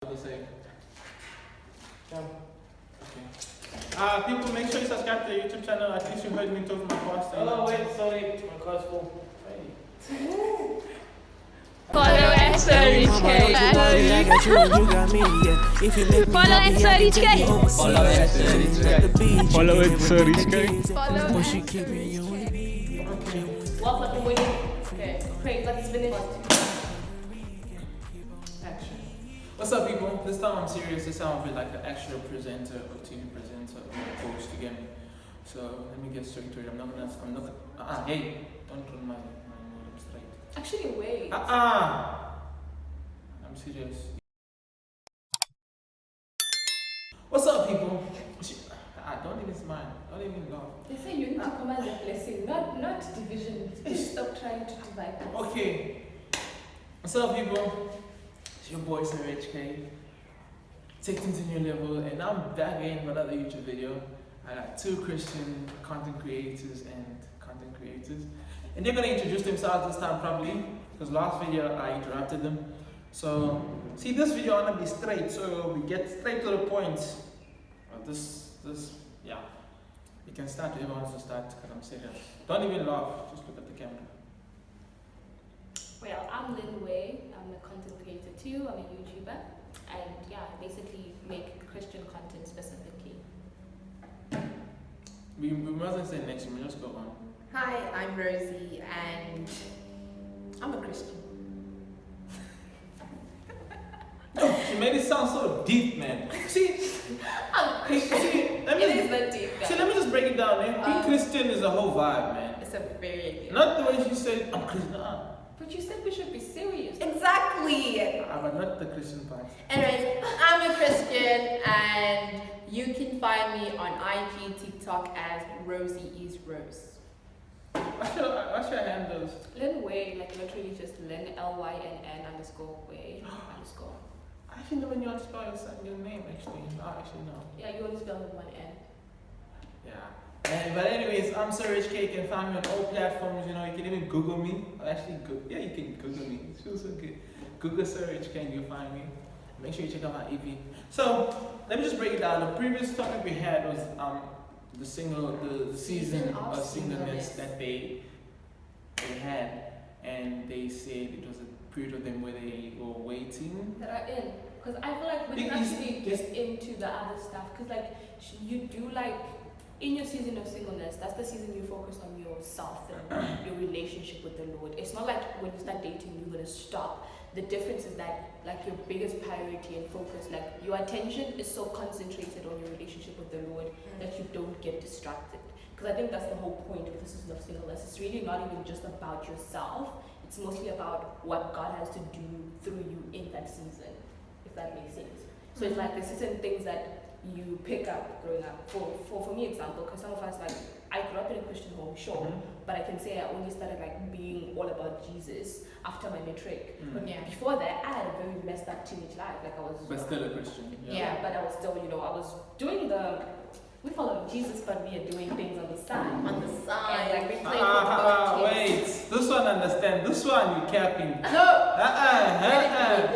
Say. Okay. People, make sure you subscribe to the YouTube channel. At least you heard me talk to my pastor. Oh wait, sorry, my car's full. Hey. Follow SOUNDCLOUD. Follow SOUNDCLOUD. Follow SOUNDCLOUD. What are we waiting? Okay, Craig, let's finish. Action. What's up, people? This time I'm serious. This time I'll be like an actual presenter or TV presenter or coach to get me. So let me get straight to it. I'm not gonna. Hey, don't turn my nose straight. Actually, wait. I'm serious. What's up, people? Don't even smile. Don't even laugh. They say you need to come as a blessing, not division. Please stop trying to divide us. Okay. What's up, people? It's your boy Sir HK. Take things to new level, and I'm back again with another YouTube video. I got two Christian content creators, and they're gonna introduce themselves this time properly, because last video I interrupted them. So, see, this video I'm gonna be straight, so we get straight to the point. Yeah. You can start, whoever wants to start, because I'm serious. Don't even laugh, just look at the camera. Well, I'm Lynn Way. I'm a content creator too. I'm a YouTuber, and yeah, I basically make Christian content specifically. We mustn't say next, we just go on. Hi, I'm Rosie and I'm a Christian. She made it sound so deep, man. See, I'm Christian. It is that deep. See, let me just break it down, man. Being Christian is a whole vibe, man. It's a very Not the way she said, I'm Christian. But you said we should be serious. Exactly. But not the Christian part. Anyways, I'm a Christian and you can find me on IG, TikTok as Rosie is Rose. What's your handles? Lynn Way, like literally just Lynn LYNN_Way _ I actually know when you want to spell your name, actually. No, actually, no. Yeah, you only spell with one N. Yeah. But anyways, I'm Sir HK. You can find me on all platforms. You know, you can even Google me. Yeah, you can Google me. It feels so good. Google Sir HK and you'll find me. Make sure you check out my EP. So let me just break it down. The previous topic we had was the season of singleness that they had, and they said it was a period of them where they were waiting. That are in, because I feel like we can actually get into the other stuff. Because like you do like. In your season of singleness, that's the season you focus on yourself and your relationship with the Lord. It's not like when you start dating, you're going to stop. The difference is that like your biggest priority and focus, like your attention is so concentrated on your relationship with the Lord that you don't get distracted. Because I think that's the whole point of the season of singleness. It's really not even just about yourself. It's mostly about what God has to do through you in that season, if that makes sense. So it's like there's certain things that you pick up growing up. For me, example, because some of us, like, I grew up in a Christian home, sure, but I can say I only started like being all about Jesus after my matric. But before that, I had a very messed up teenage life. Like I was, but still a Christian. Yeah, but I was still, I was doing we follow Jesus, but we are doing things on the side. On the side. And, like we play football. Wait, this one understand. This one you capping. No.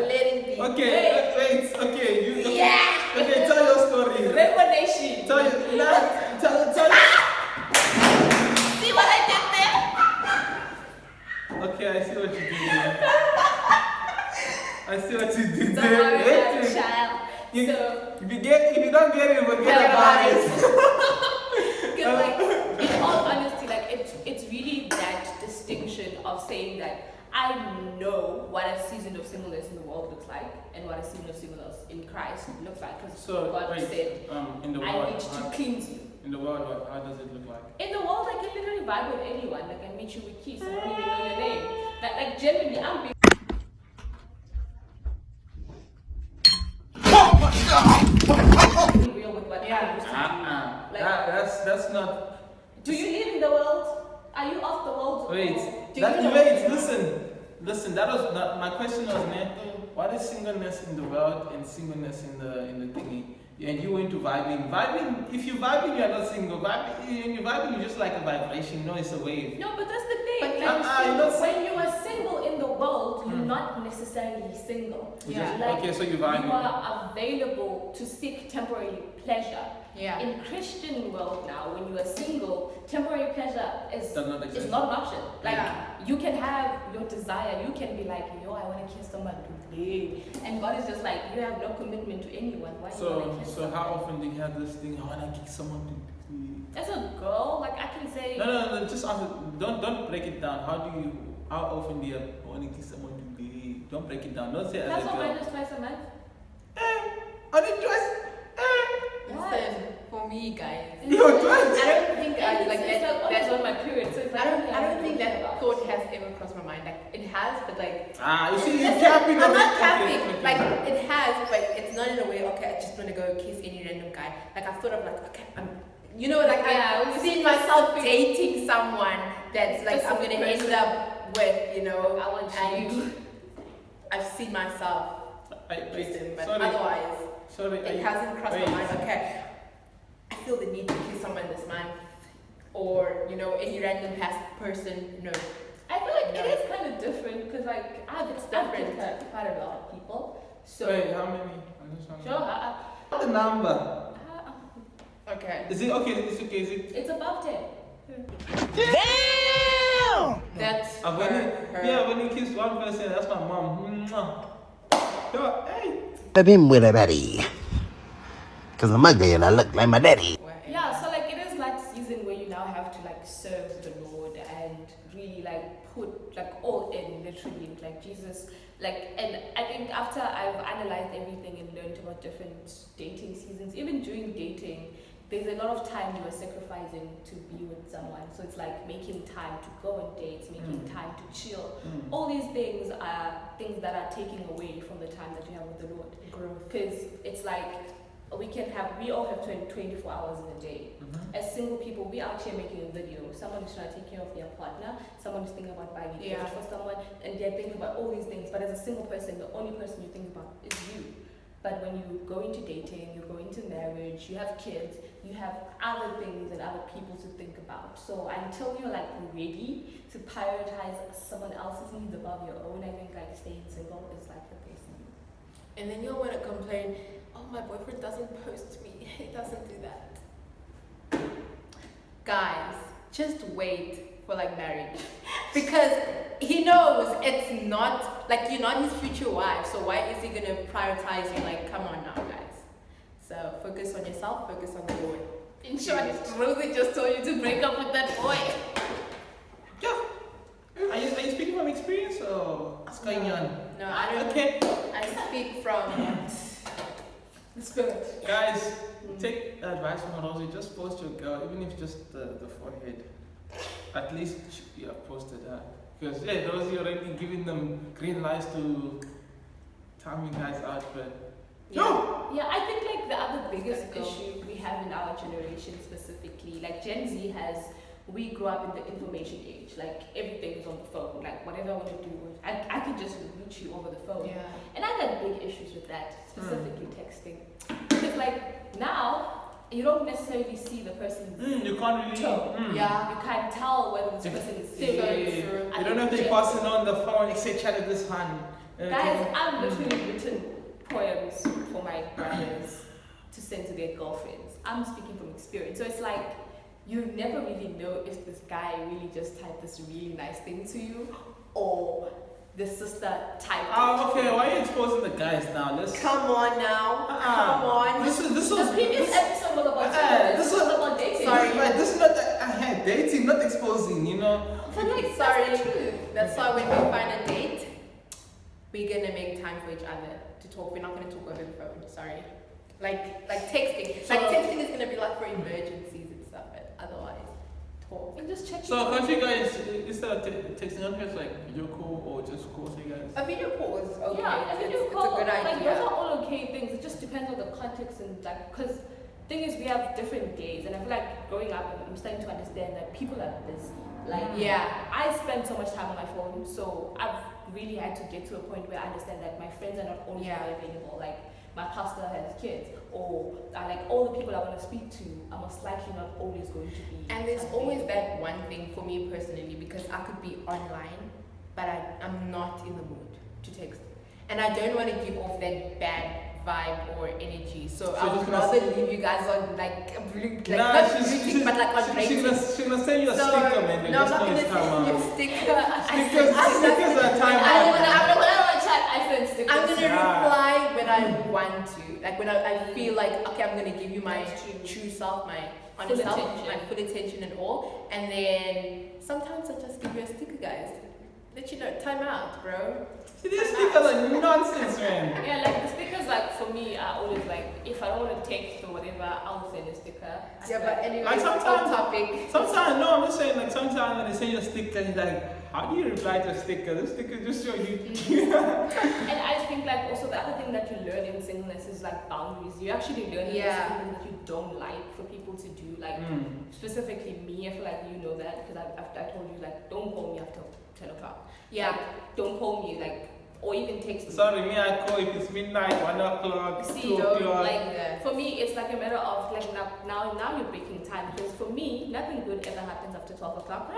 Let it be. Okay, wait. Okay, you. Okay. Yeah. Okay, tell your story. Revelation. Tell. See what I did there? Okay, I see what you did there. I see what you did Don't worry about it, child. If you don't get it, forget about it. Because like, in all honesty, like it's really that distinction of saying that I know what a season of singleness in the world looks like and what a season of singleness in Christ looks like. Because God said, in the I world, need to cleanse you. In the world, how does it look like? In the world, I can literally vibe with anyone. Like I meet you with keys, I don't even know your name. Like genuinely, I'm being real with what I used to do. Like, that's not. Do you live in the world? Are you off the world? Listen. That was not my question. Was what is singleness in the world and singleness in the thingy? And you went to vibing. If you vibing, you're not single. Vibing, you're just like a vibration. It's a wave. No, but that's the thing. But when you are single in the world, you not necessarily single. Yeah. Like, Okay, so you you value. are available to seek temporary pleasure. Yeah. In Christian world now, when you are single, temporary pleasure is Does not exist. not an option. Like Yeah. you can have your desire, you can be like, yo, I want to kiss someone today, and God is just like, you have no commitment to anyone. Why do you want to kiss So someone? how often do you have this thing? I wanna kick someone to. As a girl, like I can say, No. Just answer. Don't break it down. How often do you want to kiss someone to be? Don't break it down. Don't say as that's a not girl. minus twice a month. I did twice. Listen, for me, guys, Yo, twice. I don't think I It's like like that. that's That's on my period, so it's like I don't think that that thought has ever crossed my mind. Like it has, but like You see, you're listen, capping. I'm on not it. capping. Okay. Like it has, but it's not in a way. Okay, I just want to go kiss any random guy. Like I've thought of like okay, like Yeah, I've we seen see myself specific- dating someone that's like I'm specific gonna end person. up with, I want and you. I've seen myself kiss him, but otherwise Sorry. it hasn't crossed my mind. Okay, I feel the need to kiss someone this month, or any random past person. No. I feel like No. it is kind of different because like I've different. kissed quite a lot of people. So Wait, how many? I'm just trying to- sure, The number. Okay. Is it okay? Is it? it's above 10. That's When you kiss one person, that's my mom. Mwah. Yo, hey. I've been with a daddy. Because I'm ugly and I look like my daddy. Yeah, so like it is that season where you now have to like serve the Lord and really like put like all in literally like Jesus. Like, and I think after I've analyzed everything and learned about different dating seasons, even during dating, there's a lot of time you are sacrificing to be with someone. So it's like making time to go on dates, making time to chill. All these things are things that are taking away from the time that you have with the Lord. Because it's like we all have 24 hours in a day. As single people, we out here making a video. Someone is trying to take care of their partner. Someone is thinking about buying a gift for someone, and they're thinking about all these things. But as a single person, the only person you think about is you. But when you go into dating, you go into marriage, you have kids, you have other things and other people to think about. So until you're like ready to prioritize someone else's needs above your own, I think like staying single is like the best thing. And then you'll want to complain, oh, my boyfriend doesn't post me. He doesn't do that. Guys, just wait for like marriage. Because he knows it's not, like you're not his future wife. So why is he going to prioritize you? Like, come on now, guys. So focus on yourself, focus on the Lord. In short, Rosie just told you to break up with that boy. Yeah. Are you speaking from experience or what's going on? No, I don't. Okay. I speak from The spirit. Guys, take advice from Rosie. Just post your girl, even if just the forehead. At least you have posted her. Because Rosie already giving them green lights to time you guys out, but no. Yeah, I think like the other biggest issue we have in our generation specifically, like Gen Z we grew up in the information age. Like everything is on the phone. Like whatever I want to do, I could just reach you over the phone. Yeah. And I got big issues with that, specifically texting. Because like now, you don't necessarily see the person's You can't really. tone. Yeah. You can't tell whether this person is serious. You don't know if they're passing on the phone, etc. This hand. Guys, I've literally written poems for my brothers to send to their girlfriends. I'm speaking from experience. So it's like, you never really know if this guy really just typed this really nice thing to you or the sister typed it. Okay, why are you exposing the guys now? Let's Come on now. Come on. This The was previous episode was about this this was was- about dating. Sorry. This is not dating, not exposing, you know. But like, Sorry. that's the truth. That's why when we find a date, we're gonna make time for each other to talk. We're not gonna talk over the phone. Sorry. Like texting. So- Like texting is gonna be like for emergencies and stuff, but otherwise, talk. And just check. So can't you guys, instead of texting, don't you guys like video call or just call you guys? A video call is okay. Yeah, a video it's call, a good like idea. those are all okay things. It just depends on the context and like, because thing is we have different days, and I feel like growing up, I'm starting to understand that people are busy. Like, Yeah. I spend so much time on my phone, so I've really had to get to a point where I understand that my friends are not always Yeah. very available. Like, my pastor has kids, or like all the people I want to speak to are most likely not always going to be. And there's always available. that one thing for me personally, because I could be online, but I'm not in the mood. to text, and I don't want to give off that bad vibe or energy. So I would just rather gonna leave you guys on like Nah, not she's greeting, but like on she's gonna send you a So, sticker, man. no, I'm Just not know gonna it's time send you a out. sticker. Stickers are time I out. don't chat. I send stickers. I'm gonna Yeah. reply when I want to, like when I feel like okay, I'm gonna give you my That's true. true self, my Full honest self, attention. my full attention and all, and then sometimes I just give you a sticker, guys. Let you know, time out, bro. See, these stickers are nonsense, man. Yeah, like the stickers, like for me, I always like if I don't want to text or whatever, I'll send a sticker. Yeah, but anyway, Like off sometimes- topic. Sometimes, no, I'm just saying, like, sometimes when they send you a sticker, you're like, how do you reply to a sticker? The sticker just show you. And I think like also the other thing that you learn in singleness is like boundaries. You actually learn Yeah. something that you don't like for people to do. Like specifically me, I feel like you know that because I told you like don't call me after 10 o'clock. Yeah. Like, don't call me like or even text me. Sorry, me, I call if it's midnight, 1 o'clock, See, 2 don't o'clock. like For me, it's like a matter of like now you're breaking time because for me, nothing good ever happens after 12 o'clock.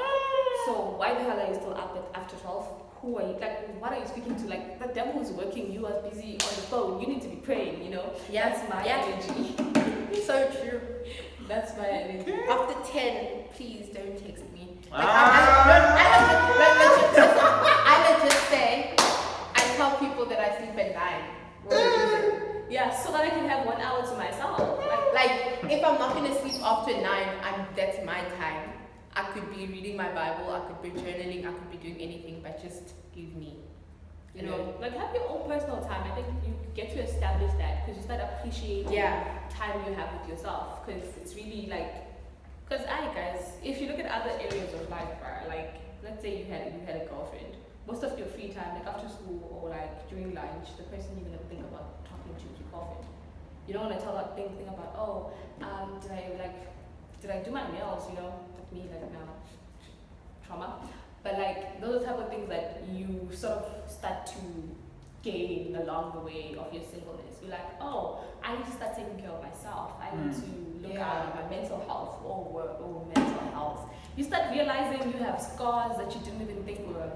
So why the hell are you still up after 12? Who are you? Like, what are you speaking to? Like, the devil is working. You are busy on the phone. You need to be praying. You know. Yeah. That's my Yeah. energy. So true. That's my energy. After 10, please don't text me. Like, I just say, I tell people that I sleep at 9. For a reason. Yeah, so that I can have 1 hour to myself. Like, if I'm not gonna sleep after 9, that's my time. I could be reading my Bible, I could be journaling, I could be doing anything, but just give me. You know, like have your own personal time. I think you get to establish that because you start appreciating time you have with yourself. Because it's really like, because guys, if you look at other areas of life, right, like let's say you had a girlfriend, most of your free time, like after school or like during lunch, the person you're gonna think about talking to is your girlfriend. You don't want to think about did I do my nails? You know, like me like now, trauma. But like those are the type of things that you sort of start to gain along the way of your singleness. You're like, oh, I need to start taking care of myself. I need to look out at my mental health or mental health. You start realizing you have scars that you didn't even think were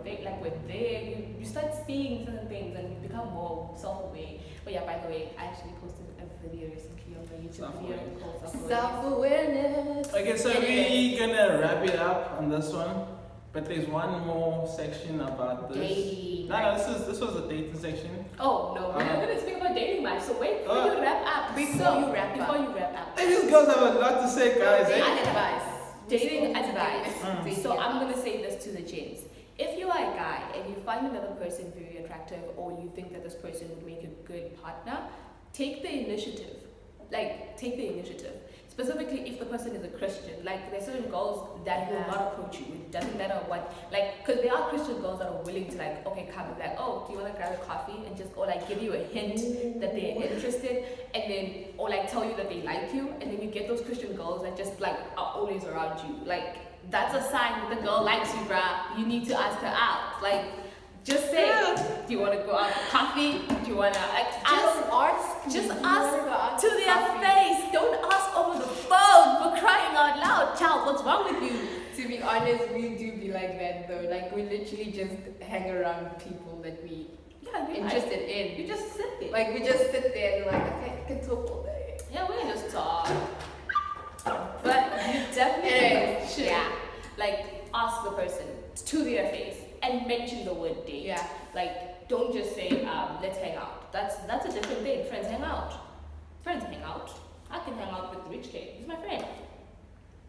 there. You start seeing certain things and you become more self-aware. But yeah, by the way, I actually posted a video recently on my YouTube video called Self-awareness. Okay, so we're gonna wrap it up on this one. But there's one more section about this. Dating. No, this was the dating section. Oh no, we're not gonna speak about dating much. So wait before you wrap up. Before you wrap up. Hey, these girls have a lot to say, guys. Dating Eh? advice. Dating advice. Dating So I'm advice. gonna say this to the gents. If you are a guy and you find another person very attractive or you think that this person would make a good partner, take the initiative. Take the initiative. Specifically if the person is a Christian. Like there's certain girls that will not approach you. It doesn't matter what, because there are Christian girls that are willing to come and be like, oh, do you want to grab a coffee and just, or give you a hint that they're interested and then, or tell you that they like you and then you get those Christian girls that just are always around you. That's a sign that the girl likes you, bruh. You need to ask her out. Just say, do you want to go out for coffee? Do you want to Just ask to their face. Don't ask over the phone for crying out loud. Child, what's wrong with you? To be honest, we do be like that though. We literally just hang around people that we interested in. You just sit there. We just sit there and okay, I can talk all day. Yeah, we can just talk. But you definitely should ask the person to their face and mention the word date. Yeah. Don't just say, let's hang out. That's a different thing. Friends hang out. Friends hang out. I can hang out with Rich K. He's my friend.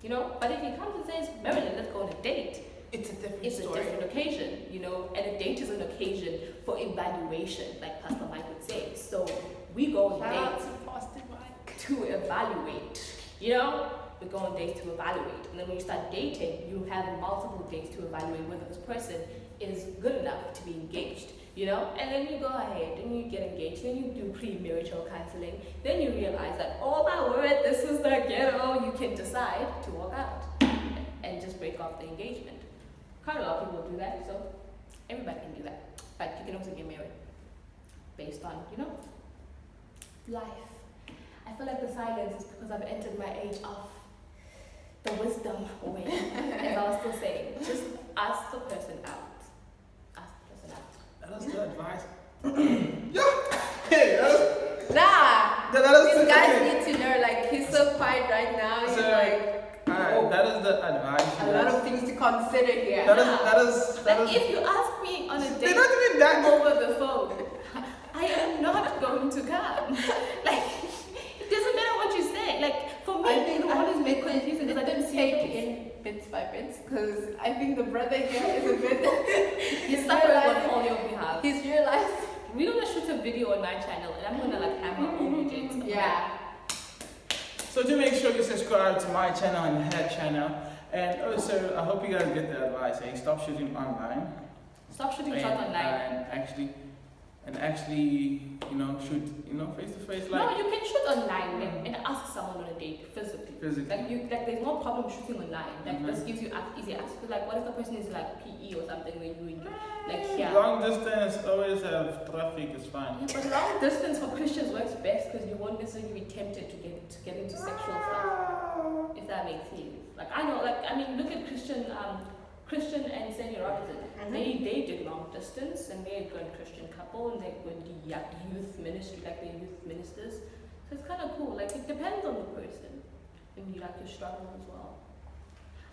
You know? But if he comes and says, Marilyn, let's go on a date, It's a different it's story. a different occasion, you know? And a date is an occasion for evaluation, like Pastor Mike would say. So we go on Shout out dates to Pastor Mike. to evaluate, you know? We go on dates to evaluate. And then when you start dating, you have multiple dates to evaluate whether this person is good enough to be engaged, you know? And then you go ahead and you get engaged, then you do pre-marital counseling, then you realize that, oh my word, this is the ghetto. You can decide to walk out and just break off the engagement. Quite a lot of people do that, so everybody can do that. But you can also get married based on, life. I feel like the silence is because I've entered my age of the wisdom way. As I was still saying, just ask the person out. Ask the person out. was the advice. Hey, Nah. that is These guys need to know. Like he's so quiet right now. He's like, alright, that is the advice. a lot of things to consider here. That is. Like if you ask me on a They're date not even that. over the phone, I am not going to come. Like it doesn't matter what you say. Like for me, I think it always make confusion because I didn't don't take see it. in bits by bits because I think the brother here is a bit. He's suffering on all your behalf. He's realized. We're gonna shoot a video on my channel and I'm gonna like hammer OBJs. Yeah. So do make sure you subscribe to my channel and her channel. And also, I hope you guys get the advice. Hey, stop shooting online. Stop shooting shots online. And actually, shoot, face to face. Like No, you can shoot online and ask someone on a date physically. Like there's no problem shooting online. Like this gives you easy access. Like what if the person is like PE or something where you like here. long distance, always have traffic. It's fine. Yeah, but long distance for Christians works best because you won't necessarily be tempted to get into sexual stuff. If that makes sense. Like I know, look at Christian and Sandy Robinson. They did long distance and they're a good Christian couple and they're good youth ministry, like they're youth ministers. So it's kind of cool. Like it depends on the person and you like your struggle as well.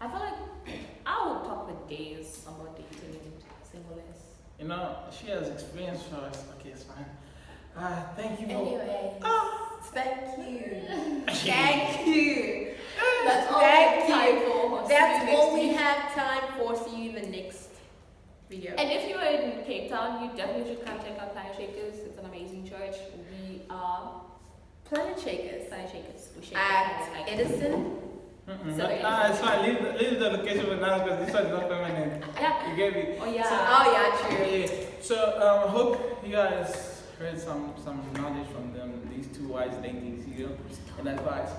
I feel like I would talk with days about dating and singleness. She has experience for us. Okay, it's fine. Thank you for. Anyway, thank you. Thank you. That's all we have time for. That's all we have time for. See you in the next video. And if you're in Cape Town, you definitely should come check out Planet Shakers. It's an amazing church. We are Planet Shakers We shake at like Edison. It's fine. Leave the location for now because this one is not permanent. Yeah. You get me? Oh yeah. True. Yeah. So I hope you guys heard some knowledge from them. These two wise ladies, and advice.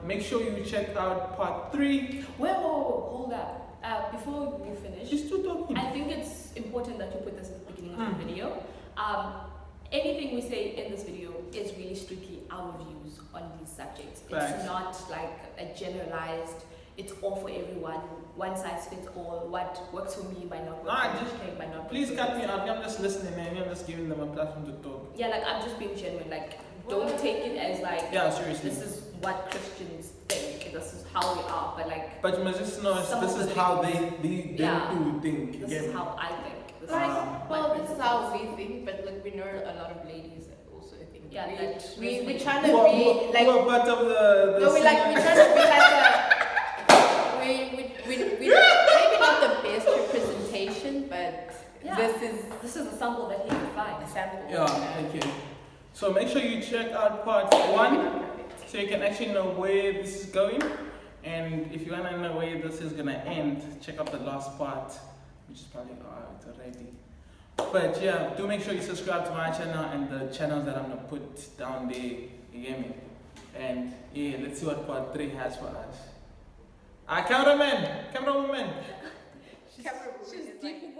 Make sure you check out part 3. Whoa, hold up. Before you finish, She's still talking. I think it's important that you put this at the beginning of the video. Anything we say in this video is really strictly our views on these subjects. Thanks. It's not like a generalized, it's all for everyone, one size fits all. What works for me might not work for me, might not Please work cut for me you. out. I'm just listening and I'm just giving them a platform to talk. Yeah, like I'm just being genuine. Like, don't take it as like, seriously. this is what Christians think, this is how we are, but like, But you must just know this is how they do think. this is how I think. This This is how we think, but like we know a lot of ladies that also think. Yeah, we're trying to be like. Who are part of the No, we're trying to be like a. We maybe not the best representation, but this is a sample that he can find. a sample. Yeah, thank you. So make sure you check out part 1 so you can actually know where this is going. And if you want to know where this is going to end, check out the last part, which is probably out already. But yeah, do make sure you subscribe to my channel and the channels that I'm going to put down there. You get me? And yeah, let's see what part 3 has for us. Camerawoman. She's deep in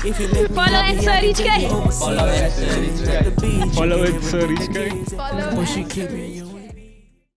This is deep. Follow at Rich K. Follow at Rich K. Follow it, Rich K. Follow.